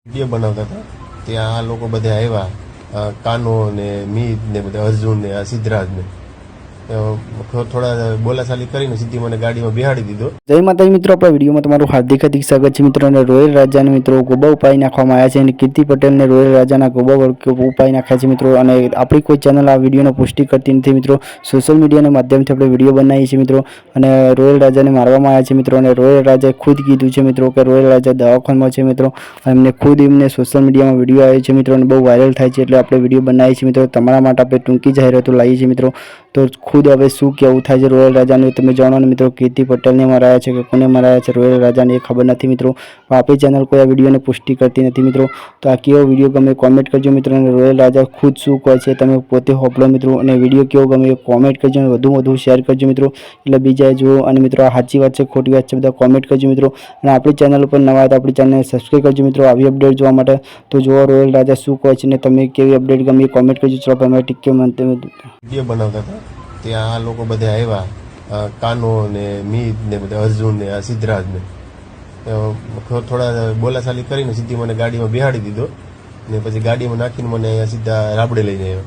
Video બનાવતા હતા ત્યાં આ લોકો બધા આવ્યા, કાનો ને મીત ને બધા અર્જુન ને આ સિદ્ધરાજ ને થોડા બોલાચાલી કરીને સીધી મને ગાડીમાં બેહાડી દીધો. જય માતાજી મિત્રો, આપણા વિડીયોમાં તમારું હાર્દિક હાર્દિક સ્વાગત છે મિત્રો. અને રોયલ રાજાને મિત્રો ગોબા ઉપાડી નાખવામાં આવ્યા છે અને કીર્તિ પટેલને રોયલ રાજાના ગોબા ઉપાડી નાખ્યા છે મિત્રો. અને આપણી કોઈ ચેનલ આ વિડીયોનો પુષ્ટિ કરતી નથી મિત્રો. સોશિયલ મીડિયાના માધ્યમથી આપણે વિડીયો બનાવીએ છીએ મિત્રો. અને રોયલ રાજાને મારવામાં આવ્યા છે મિત્રો. અને રોયલ રાજાએ ખુદ કીધું છે મિત્રો કે રોયલ રાજા દવાખાનામાં છે મિત્રો. એમને ખુદ એમને સોશિયલ મીડિયામાં વિડીયો આવે છે મિત્રો અને બહુ વાયરલ થાય છે, એટલે આપણે વિડીયો બનાવીએ છીએ મિત્રો. તમારા માટે આપણે ટૂંકી જાહેરાતો લાવીએ છીએ મિત્રો. તો ખુદ હવે શું કેવું થાય છે રોયલ રાજાનું તમે જાણો મિત્રો. કીર્તિ પટેલને મરાયા છે કે કોને મરાયા છે રોયલ રાજાને એ ખબર નથી મિત્રો. આપણી ચેનલ કોઈ આ વિડીયોને પુષ્ટિ કરતી નથી મિત્રો. તો આ કેવો વિડીયો ગમે કોમેન્ટ કરજો મિત્રો. અને રોયલ રાજા ખુદ શું કહે છે તમે પોતે હોપડો મિત્રો. અને વિડીયો કેવો ગમે કોમેન્ટ કરજો અને વધુ શેર કરજો મિત્રો, એટલે બીજાએ જુઓ. અને મિત્રો આ સાચી વાત છે ખોટી વાત છે બધા કોમેન્ટ કરજો મિત્રો. અને આપણી ચેનલ ઉપર નવા હતા આપણી ચેનલને સબસ્ક્રાઈબ કરજો મિત્રો આવી અપડેટ જોવા માટે. તો જુઓ રોયલ રાજા શું કહે છે ને તમે કેવી અપડેટ ગમે કોમેન્ટ કરજો. ચલો તમે ટીકે વિડીયો બનાવતા હતા ત્યાં આ લોકો બધા આવ્યા, કાનો ને મીત ને બધા અર્જુન ને આ સિદ્ધરાજ ને થોડા બોલાચાલી કરીને સીધી મને ગાડીમાં બેહાડી દીધો ને પછી ગાડીમાં નાખીને મને અહીંયા સીધા રાબડે લઈને આવ્યો.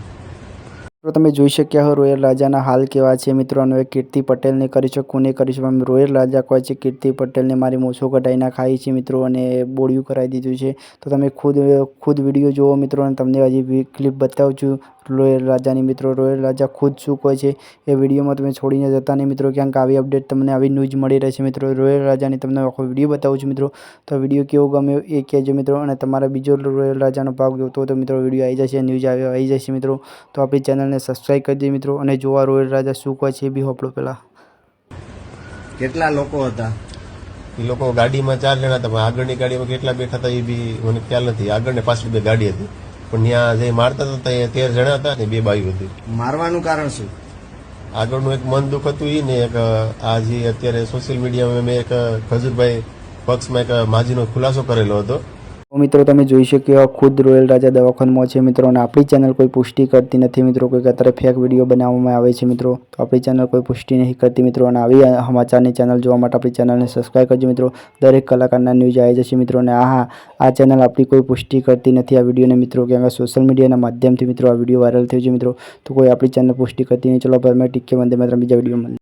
તમે જોઈ શક્યા હો રોયલ રાજાના હાલ કેવા છે મિત્રો. અને કીર્તિ પટેલને કરી શકો કોને કરી શકો. રોયલ રાજા કહે છે કીર્તિ પટેલને મારી મોછો કઢાઈ નાખાઈ છે મિત્રો અને બોડિયું કરાવી દીધું છે. તો તમે ખુદ વિડીયો જુઓ મિત્રો અને તમને હજી ક્લિપ બતાવું છું રોયલ રાજાની મિત્રો. રોયલ રાજા ખુદ શું કહે છે એ વિડીયોમાં તમે છોડીને જતા નહીં મિત્રો, ક્યાંક આવી અપડેટ તમને આવી ન્યૂઝ મળી રહેશે મિત્રો. રોયલ રાજાની તમને આખો વિડીયો બતાવું છું મિત્રો. તો વિડીયો કેવો ગમે એ કહેજો મિત્રો. અને તમારા બીજો રોયલ રાજાનો ભાગ જોતો હોય તો મિત્રો વિડીયો આવી જશે, ન્યૂઝ આવી જશે મિત્રો. તો આપણી ચેનલને સબસ્ક્રાઈબ કરી દે મિત્રો. અને જોવા રોયલ રાજા શું કહે છે એ બી હોપડો પહેલાં. કેટલા લોકો હતા? એ લોકો ગાડીમાં 4 જણા હતા, પણ આગળની ગાડીમાં કેટલા બેઠા હતા એ બી મને ખ્યાલ નથી. આગળ ને પાછળ 2 ગાડી હતી, પણ ત્યાં જે મારતા હતા ત્યાં 13 જણા હતા ને 2 બાઈઓ હતી. મારવાનું કારણ શું? આગળનું એક મન દુઃખ હતું એ ને એક આ જે અત્યારે સોશિયલ મીડિયામાં મેં એક ખજૂરભાઈ પક્ષમાં એક માજીનો ખુલાસો કરેલો હતો. મિત્રો તમે જોઈ શક્યો ખુદ રોયલ રાજા દવાખાનામાં છે મિત્રો. અને આપણી ચેનલ કોઈ પુષ્ટિ કરતી નથી મિત્રો. કોઈ અત્યારે ફેક વિડીયો બનાવવામાં આવે છે મિત્રો. તો આપણી ચેનલ કોઈ પુષ્ટિ નહીં કરતી મિત્રો. અને આવી સમાચારની ચેનલ જોવા માટે આપણી ચેનલને સબસ્ક્રાઈબ કરજો મિત્રો. દરેક કલાકારના ન્યૂઝ આવી જશે મિત્રો. અને આ ચેનલ આપણી કોઈ પુષ્ટિ કરતી નથી આ વિડીયોને મિત્રો, કે સોશિયલ મીડિયાના માધ્યમથી મિત્રો આ વિડીયો વાયરલ થયો છે મિત્રો. તો કોઈ આપણી ચેનલ પુષ્ટિ કરતી નહીં. ચલો ભાઈ મેં ટીકે વંદે માતરમ બીજા વિડીયોમાં.